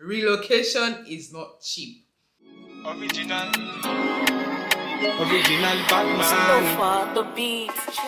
Relocation is not cheap. Original Batman. The beats.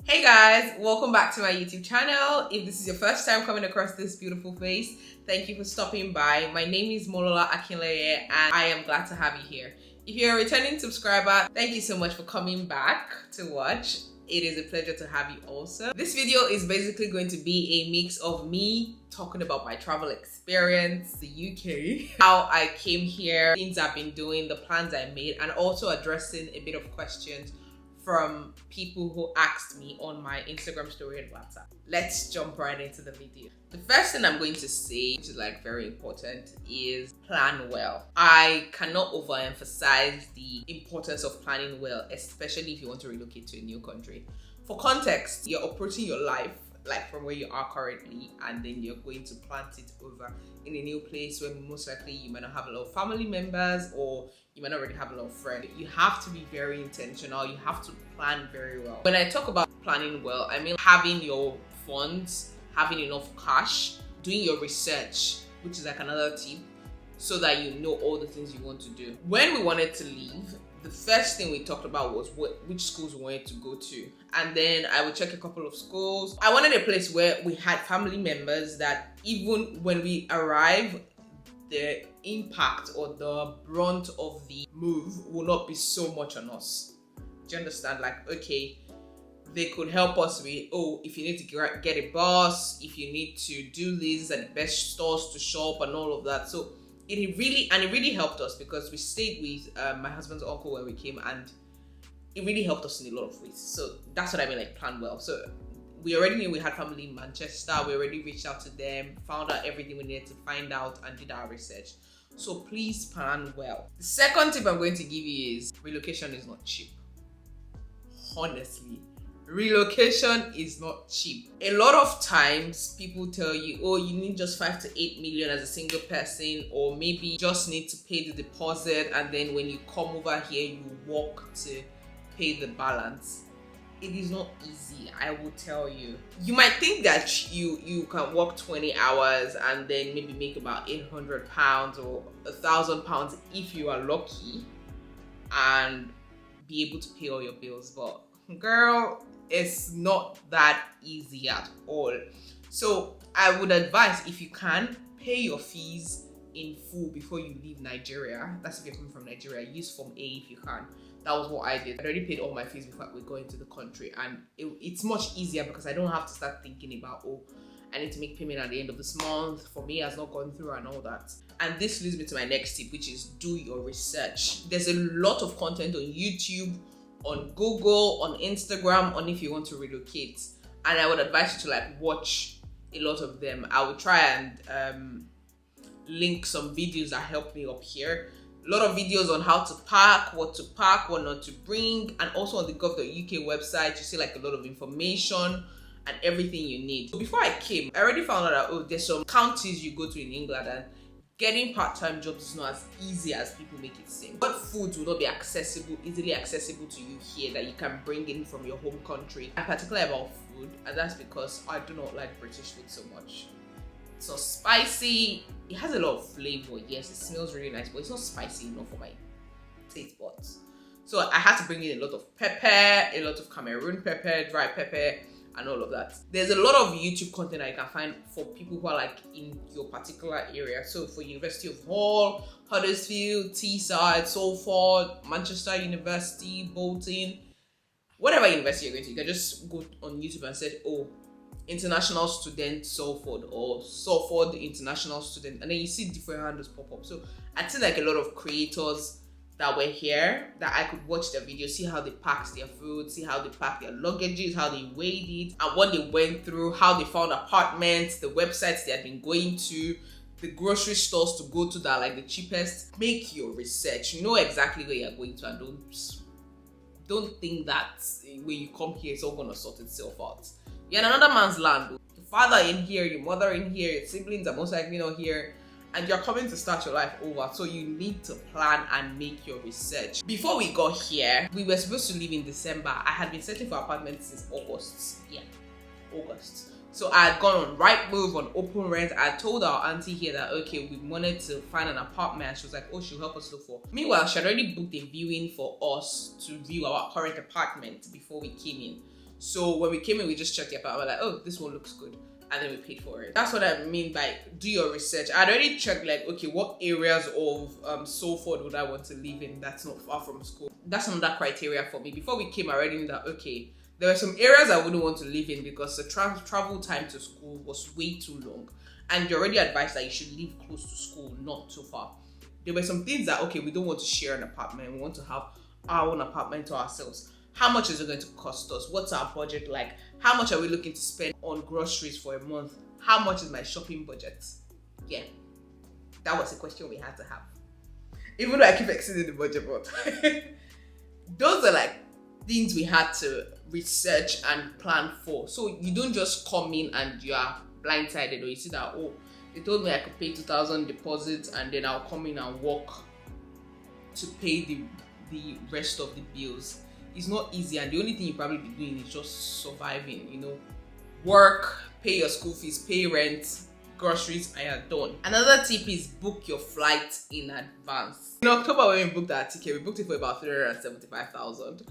Hey guys, welcome back to my YouTube channel. If this is your first time coming across this beautiful face, thank you for stopping by. My name is Molola Akinleye and I am glad to have you here. If you're a returning subscriber, thank you so much for coming back to watch. It is a pleasure to have you also. This video is basically going to be a mix of me talking about my travel experience, the UK, how I came here, things I've been doing, the plans I made, and also addressing a bit of questions from people who asked me on my Instagram story and WhatsApp. Let's jump right into the video. The first thing I'm going to say, which is like very important, is plan well. I cannot overemphasize the importance of planning well, especially if you want to relocate to a new country. For context, you're approaching your life like from where you are currently, and then you're going to plant it over in a new place where most likely you might not have a lot of family members or you might not already have a lot of friends. You have to be very intentional. You have to plan very well. When I talk about planning well, I mean having your funds, having enough cash, doing your research, which is like another tip, so that you know all the things you want to do. When we wanted to leave, the first thing we talked about was which schools we wanted to go to. And then I would check a couple of schools. I wanted a place where we had family members that even when we arrive, the impact or the brunt of the move will not be so much on us. Do you understand? Like, okay, they could help us with, oh, if you need to get a bus, if you need to do this at the best stores to shop and all of that. So it really helped us because we stayed with my husband's uncle when we came, and it really helped us in a lot of ways. So that's what I mean, like plan well. So we already knew we had family in Manchester. We already reached out to them, found out everything we needed to find out, and did our research. So please plan well. The second tip I'm going to give you is relocation is not cheap. Honestly, relocation is not cheap. A lot of times people tell you, oh, you need just 5 to 8 million as a single person, or maybe you just need to pay the deposit, and then when you come over here, you work to pay the balance. It is not easy, I will tell you. You might think that you can work 20 hours and then maybe make about £800 or £1,000 if you are lucky and be able to pay all your bills, but girl, it's not that easy at all. So I would advise, if you can, pay your fees in full before you leave Nigeria. That's if you're coming from Nigeria. Use Form A if you can. That was what I did. I already paid all my fees before we go into the country, and it's much easier because I don't have to start thinking about, oh, I need to make payment at the end of this month. For me, it has not gone through and all that. And this leads me to my next tip, which is do your research. There's a lot of content on YouTube, on Google, on Instagram, on if you want to relocate, and I would advise you to like watch a lot of them. I will try and link some videos that helped me up here. A lot of videos on how to pack, what not to bring, and also on the gov.uk website you see like a lot of information and everything you need. So before I came, I already found out that, oh, there's some counties you go to in England and getting part-time jobs is not as easy as people make it seem. What foods will not be easily accessible to you here that you can bring in from your home country? I'm particular about food, and that's because I do not like British food so much. It's not spicy. It has a lot of flavor. Yes, it smells really nice, but it's not spicy enough for my taste buds. So I had to bring in a lot of pepper, a lot of Cameroon pepper, dry pepper, and all of that. There's a lot of YouTube content that you can find for people who are like in your particular area. So for University of Hull, Huddersfield, Teesside, Salford, Manchester University, Bolton, whatever university you're going to, you can just go on YouTube and say, oh, international student Salford or Salford international student, and then you see different handles pop up. So I see like a lot of creators that were here that I could watch their videos, see how they packed their food, see how they packed their luggages, how they weighed it, and what they went through, how they found apartments, the websites they had been going to, the grocery stores to go to that are like the cheapest. Make your research. Know exactly where you're going to, and don't think that when you come here it's all gonna sort itself out. You're in another man's land. Your father in here, your mother in here, your siblings are most likely not here, and you're coming to start your life over. So you need to plan and make your research. Before we got here, we were supposed to leave in December. I had been searching for apartments since August. Yeah, August. So I had gone on Rightmove, on Open Rent. I told our auntie here that, okay, we wanted to find an apartment. She was like, oh, she'll help us look for. Meanwhile, she had already booked a viewing for us to view our current apartment before we came in. So when we came in, we just checked the apartment. We're like, oh, this one looks good. And then we paid for it. That's what I mean by do your research. I'd already checked like, okay, what areas of Salford would I want to live in that's not far from school? That's another criteria for me. Before we came, I already knew that, okay, there were some areas I wouldn't want to live in because the travel time to school was way too long. And you're already advised that you should live close to school, not too far. There were some things that, okay, we don't want to share an apartment. We want to have our own apartment to ourselves. How much is it going to cost us? What's our budget like? How much are we looking to spend on groceries for a month? How much is my shopping budget? Yeah, that was a question we had to have. Even though I keep exceeding the budget, but those are like things we had to research and plan for. So you don't just come in and you are blindsided, or you see that, oh, they told me I could pay 2,000 deposits and then I'll come in and work to pay the rest of the bills. It's not easy, and the only thing you probably be doing is just surviving, you know, work, pay your school fees, pay rent, groceries, and you're done. Another tip is book your flight in advance. In October when we booked our ticket, we booked it for about 375,000.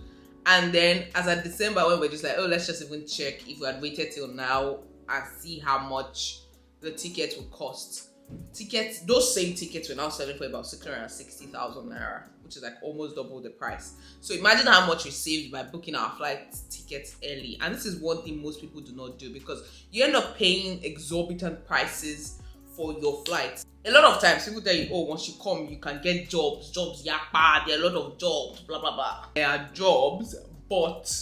And then as of December, when we're just like, oh, let's just even check if we had waited till now and see how much the ticket would cost. Tickets, those same tickets were now selling for about 660,000 naira, which is like almost double the price. So imagine how much we saved by booking our flight tickets early. And this is one thing most people do not do, because you end up paying exorbitant prices for your flights. A lot of times people tell you, oh, once you come, you can get jobs, yakpa, there are a lot of jobs, blah, blah, blah. There are jobs, but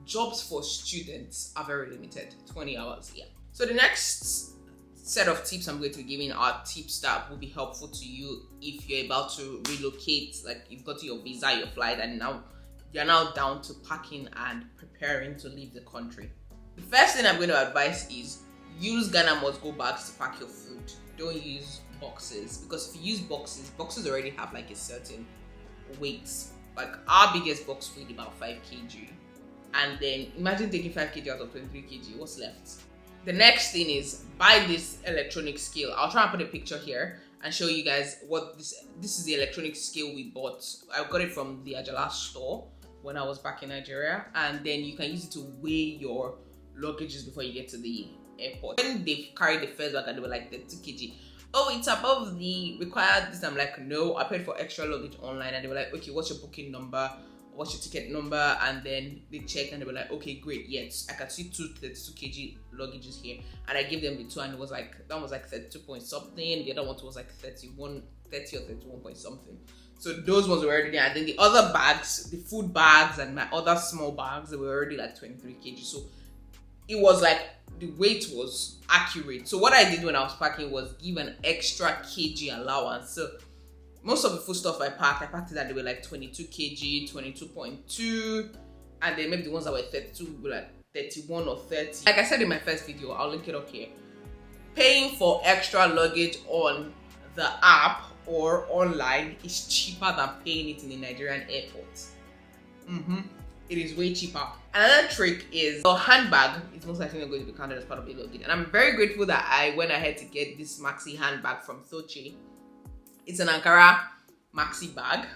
jobs for students are very limited, 20 hours, yeah. So the next set of tips I'm going to be giving are tips that will be helpful to you if you're about to relocate, like you've got your visa, your flight, and now you're now down to packing and preparing to leave the country. The first thing I'm going to advise is use Ghana must go bags to pack your food. Don't use boxes, because if you use boxes already have like a certain weight. Like our biggest box weighed about 5 kg, and then imagine taking 5 kg out of 23 kg. What's left? The next thing is buy this electronic scale. I'll try and put a picture here and show you guys what this is the electronic scale we bought. I got it from the Ajala store when I was back in Nigeria, and then you can use it to weigh your luggages before you get to the airport. When they carried the first bag and they were like the 2 kg, oh, it's above the required this. I'm like, no, I paid for extra luggage online, and they were like, okay, what's your booking number? What's your ticket number? And then they checked and they were like, okay, great, yes, I can see 2 32 kg luggages here. And I gave them the 2, and it was like, that was like 32 point something. The other one was like 30 or 31 point something. So those ones were already there. And then the other bags, the food bags and my other small bags, they were already like 23 kg. So it was like the weight was accurate. So what I did when I was packing was give an extra kg allowance. So most of the food stuff I packed it and they were like 22 kg, 22.2, and then maybe the ones that were 32 were like 31 or 30. Like I said in my first video, I'll link it up here. Paying for extra luggage on the app or online is cheaper than paying it in the Nigerian airport. It is way cheaper. Another trick is your handbag is most likely not going to be counted as part of the luggage. And I'm very grateful that I went ahead to get this maxi handbag from Sochi. It's an Ankara maxi bag.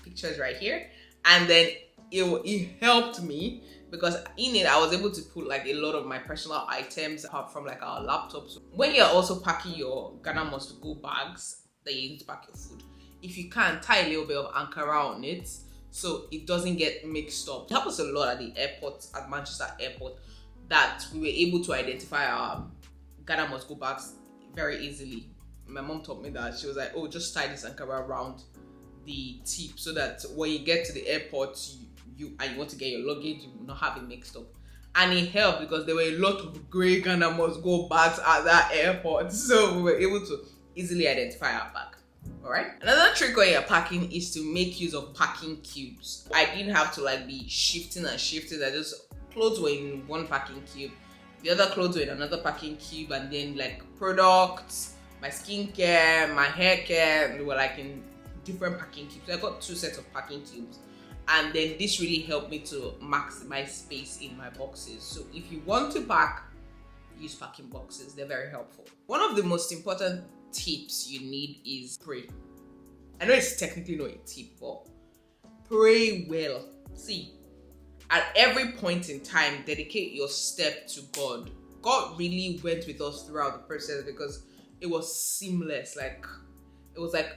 Pictures right here. And then it helped me because in it I was able to put like a lot of my personal items apart from like our laptops. When you're also packing your Ghana must go bags that you use to pack your food, if you can, tie a little bit of Ankara on it so it doesn't get mixed up. It helped us a lot at the airport, at Manchester Airport, that we were able to identify our Ghana must go bags very easily. My mom taught me that. She was like, oh, just tie this Ankara around the tip so that when you get to the airport you want to get your luggage, you will not have it mixed up. And it helped because there were a lot of grey Ghana must go bags at that airport, so we were able to easily identify our bag. Alright, another trick when you're packing is to make use of packing cubes. I didn't have to like be shifting. I just, clothes were in one packing cube, the other clothes were in another packing cube, and then like products, my skincare, my hair care, they were like in different packing cubes. So I got 2 sets of packing cubes, and then this really helped me to maximize space in my boxes. So if you want to pack use packing boxes. They're very helpful. One of the most important tips you need is pray. I know it's technically not a tip, but pray well. See, at every point in time, dedicate your step to God. God really went with us throughout the process because it was seamless. Like, it was like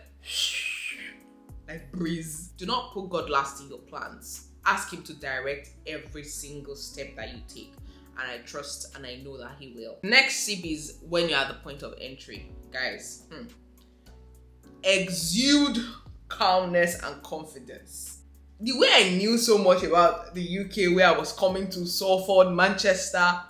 breeze. Do not put God last in your plans. Ask him to direct every single step that you take. And I trust and I know that he will. Next tip is when you're at the point of entry. Guys, exude calmness and confidence. The way I knew so much about the UK, where I was coming to Salford, Manchester,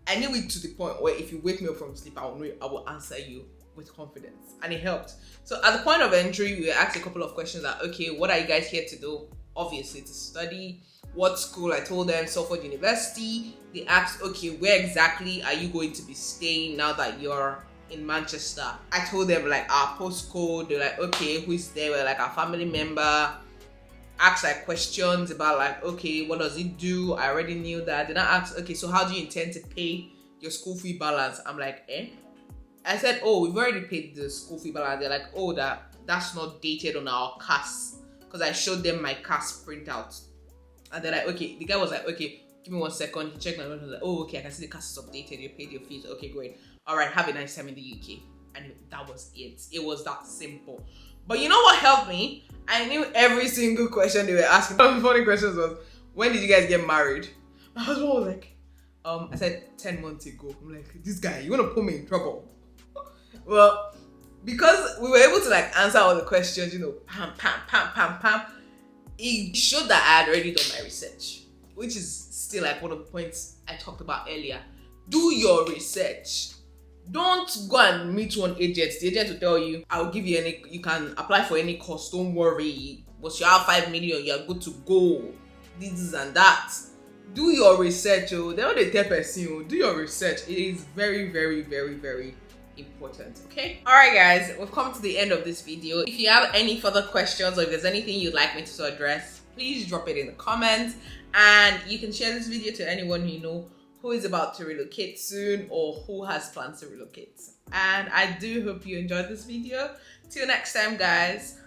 I knew it to the point where if you wake me up from sleep, I will answer you with confidence. And it helped. So at the point of entry, we were asked a couple of questions like, okay, what are you guys here to do? Obviously to study. What school? I told them Salford University. They asked, okay, where exactly are you going to be staying now that you're in Manchester? I told them like our postcode. They're like, okay, who is there? We're like our family member. Asked like questions about like, okay, what does it do? I already knew that. Then I asked, okay, so how do you intend to pay your school fee balance? I'm like, I said, oh, we've already paid the school fee balance. They're like, oh, that's not dated on our CAS, because I showed them my CAS printout. And they're like, okay, the guy was like, okay, give me 1 second. He checked my phone and was like, oh, okay, I can see the CAS is updated. You paid your fees. Okay, great. All right, have a nice time in the UK. And that was it. It was that simple. But you know what helped me? I knew every single question they were asking. One of the funny questions was, when did you guys get married? My husband was like, I said 10 months ago. I'm like, this guy, you want to put me in trouble? Well, because we were able to like answer all the questions, you know, pam, pam, pam, pam, pam, it showed that I had already done my research, which is still like one of the points I talked about earlier. Do your research. Don't go and meet one agent. The agent will tell you, I'll give you you can apply for any course, don't worry. Once you have 5 million, you're good to go. This and that. Do your research, oh. They don't tell person, do your research. It is very, very, very, very important. Okay, all right guys, we've come to the end of this video. If you have any further questions or if there's anything you'd like me to address, please drop it in the comments, and you can share this video to anyone you know who is about to relocate soon or who has plans to relocate. And I do hope you enjoyed this video. Till next time guys,